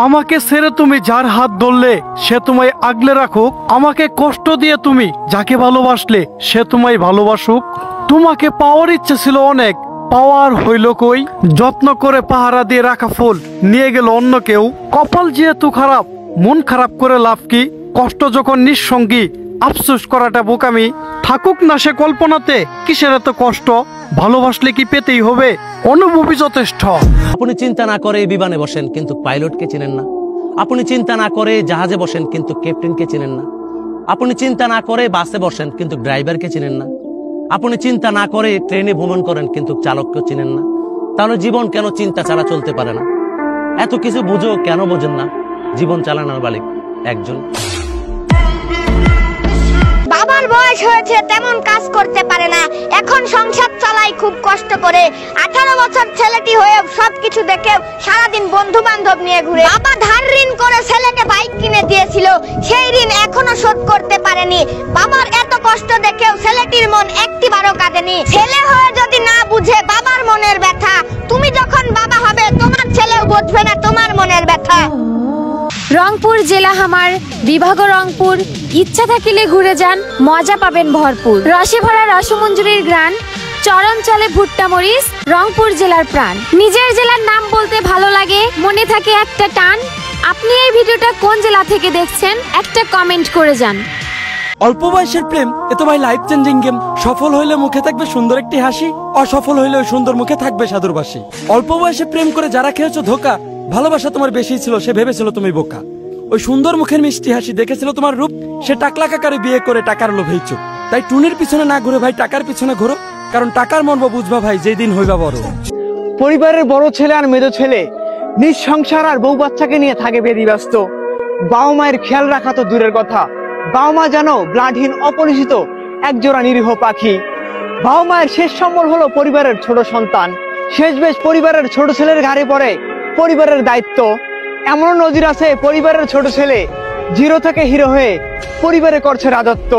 আমাকে ছেড়ে তুমি যার হাত ধরলে সে তোমায় আগলে রাখুক, আমাকে কষ্ট দিয়ে তুমি যাকে ভালোবাসলে সে তোমায় ভালোবাসুক। তোমাকে পাওয়ার ইচ্ছে ছিল অনেক, পাওয়ার হইল কই? যত্ন করে পাহারা দিয়ে রাখা ফুল নিয়ে গেল অন্য কেউ। কপাল যেহেতু খারাপ, মন খারাপ করে লাভ কি? কষ্ট যখন নিঃসঙ্গী, আফসোস করাটা বোকামি। থাকুক না সে কল্পনাতে, কিসের এত কষ্ট? ভালোবাসলে কি পেতেই হবে? অনুভূতি যথেষ্ট। আপনি চিন্তা না করে বিমানে বসেন কিন্তু পাইলটকে চিনেন না। আপনি চিন্তা না করে জাহাজে বসেন কিন্তু ক্যাপ্টেনকে চিনেন না। আপনি চিন্তা না করে বাসে বসেন কিন্তু ড্রাইভারকে চিনেন না। আপনি চিন্তা না করে ট্রেনে ভ্রমণ করেন কিন্তু চালককে চিনেন না। তাহলে জীবন কেন চিন্তা ছাড়া চলতে পারে না? এত কিছু বুঝো কেন বোঝেন না? জীবন চালানোর মালিক একজন। বাবার বয়স হয়েছে, তেমন কাজ করতে পারে না, এখন সংসার চালাই খুব কষ্ট করে। 18 বছর ছেলেটি হয়ে সবকিছু দেখে সারাদিন বন্ধু বান্ধব নিয়ে ঘুরে। বাবা ধার ঋণ করে ছেলেকে বাইক কিনে দিয়েছিল, সেই ঋণ এখনো শোধ করতে পারেনি। বাবার এত কষ্ট দেখেও ছেলেটির মন একটিবারও কাঁদেনি। ছেলে হয়ে যদি না বুঝে বাবার মনের ব্যথা, তুমি যখন বাবা হবে তোমার ছেলেও বুঝবে না তোমার মনের ব্যথা। রংপুর জেলা হামার, বিভাগ রংপুর। ইচ্ছা থাকিলে ঘুরে যান, মজা পাবেন ভরপুর। রসে ভরা রসমঞ্জুরির গ্রান, চরণ চলে ভুট্টা মরিচ, রংপুর জেলার প্রাণ। নিজের জেলার নাম বলতে ভালো লাগে, মনে থাকে একটা টান। আপনি এই ভিডিওটা কোন জেলা থেকে দেখছেন একটা কমেন্ট করে যান। অল্প বয়সের প্রেম এ তো ভাই লাইফ চেঞ্জিং গেম। সফল হইলে মুখে থাকবে সুন্দর একটি হাসি, অসফল হইলে ওই সুন্দর মুখে থাকবে সাধুর বাসি। অল্প বয়সে প্রেম করে যারা খেয়েছো ধোকা, ভালোবাসা তোমার বেশি ছিল, সে ভেবেছিল তুমি বোকা। ওই সুন্দর মুখের মিষ্টি হাসি দেখেছিল তোমার রূপ, সে টাকলা কাকারে বিয়ে করে টাকার লোভেই চুপ। তাই টুনির পিছনে না ঘুরে ভাই টাকার পিছনে ঘোরো, কারণ টাকার মর্ম বুঝবা ভাই যেই দিন হইবা বড়। পরিবারের বড় ছেলে আর মেজো ছেলে নিজ সংসার আর বউ বাচ্চাকে নিয়ে থাকে ব্যস্ত। বাবা মায়ের খেয়াল রাখা তো দূরের কথা, বাবা মা যেন ব্লাডহীন অপরিচিত একজোড়া নিরীহ পাখি। বাবা মায়ের শেষ সম্বল হলো পরিবারের ছোট সন্তান, শেষ বেশ পরিবারের ছোট ছেলের ঘাড়ে পড়ে পরিবারের দায়িত্ব। এমন নজির আছে পরিবারের ছোট ছেলে জিরো থেকে হিরো হয়ে পরিবারে করছে রাজত্ব।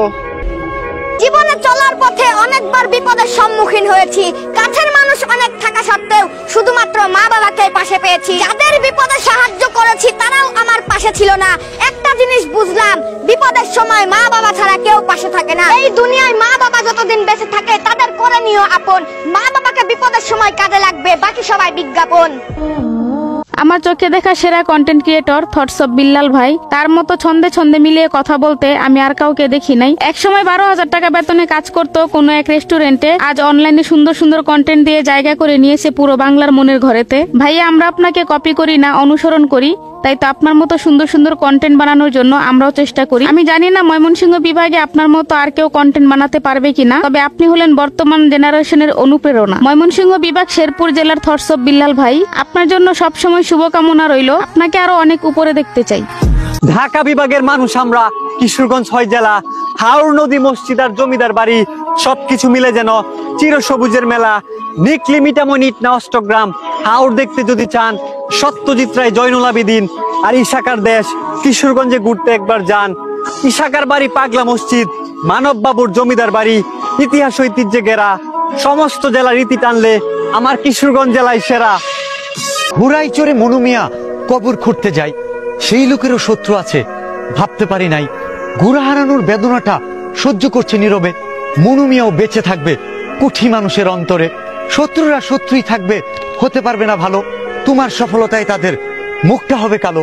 জীবনে চলার পথে অনেকবার বিপদের সম্মুখীন হয়েছি, কাছের মানুষ অনেক থাকা সত্ত্বেও শুধুমাত্র মা বাবাকে পাশে পেয়েছি। যাদের বিপদে সাহায্য করেছি তারাও আমার পাশে ছিল না। একটা জিনিস বুঝলাম, বিপদের সময় মা বাবা ছাড়া কেউ পাশে থাকে না। এই দুনিয়ায় মা বাবা যতদিন বেঁচে থাকে তাদের করে নিও আপন। মা বাবাকে বিপদের সময় কাজে লাগবে, বাকি সবাই বিজ্ঞাপন। আমার চোখে দেখা সেরা content creator thoughts of Billal ভাই। তার মতো ছন্দে ছন্দে মিলিয়ে কথা বলতে আমি আর কাউকে দেখি নাই। একসময় 12,000 টাকা বেতনে কাজ করতো কোনো এক রেস্টুরেন্টে, আজ অনলাইনে সুন্দর সুন্দর কন্টেন্ট দিয়ে জায়গা করে নিয়েছে পুরো বাংলার মনের ঘরেতে। ভাইয়া, আমরা আপনাকে কপি করি না, অনুসরণ করি। তাই তো আপনার মতো সুন্দর সুন্দর কন্টেন্ট বানানোর জন্য আমরাও চেষ্টা করি। আমি জানি না ময়মনসিংহ বিভাগে আপনার মতো আর কেউ কন্টেন্ট বানাতে পারবে কিনা, তবে আপনি হলেন বর্তমান জেনারেশনের অনুপ্রেরণা। ময়মনসিংহ বিভাগ শেরপুর জেলার থটস অফ বিল্লাল ভাই, আপনার জন্য সবসময় শুভকামনা রইল। আপনাকে আরো অনেক উপরে দেখতে চাই। ঢাকা বিভাগের মানুষ আমরা, কিশোরগঞ্জ 6 জেলা, হাওর নদী, মসজিদ আর জমিদার বাড়ি, সবকিছু মিলে যেন চিরসবুজের মেলা। নিকলি মিটামনি ইটনা অষ্টগ্রাম। হাওর দেখতে যদি চান সত্যজিৎ রায়, জয়নুল আবেদিন আর ইশাকার দেশ, কিশোরগঞ্জে ঘুরতে একবার যান। ইশাকার বাড়ি, পাগলা মসজিদ, মানব বাবুর জমিদার বাড়ি, ইতিহাস ঐতিহ্যে ঘেরা। সমস্ত জেলার রীতি টানলে আমার কিশোরগঞ্জ জেলায় সেরা। ঘোড়ায় চড়ে মনু মিয়া কবর খুঁড়তে যায়, সেই লোকেরও শত্রু আছে ভাবতে পারি নাই। ঘোড়া হারানোর বেদনাটা সহ্য করছে নীরবে, মনু মিয়াও বেঁচে থাকবে কুঠি মানুষের অন্তরে। শত্রুরা শত্রুই থাকবে, হতে পারবে না ভালো। তোমার সফলতায় তাদের মুখটা হবে কালো।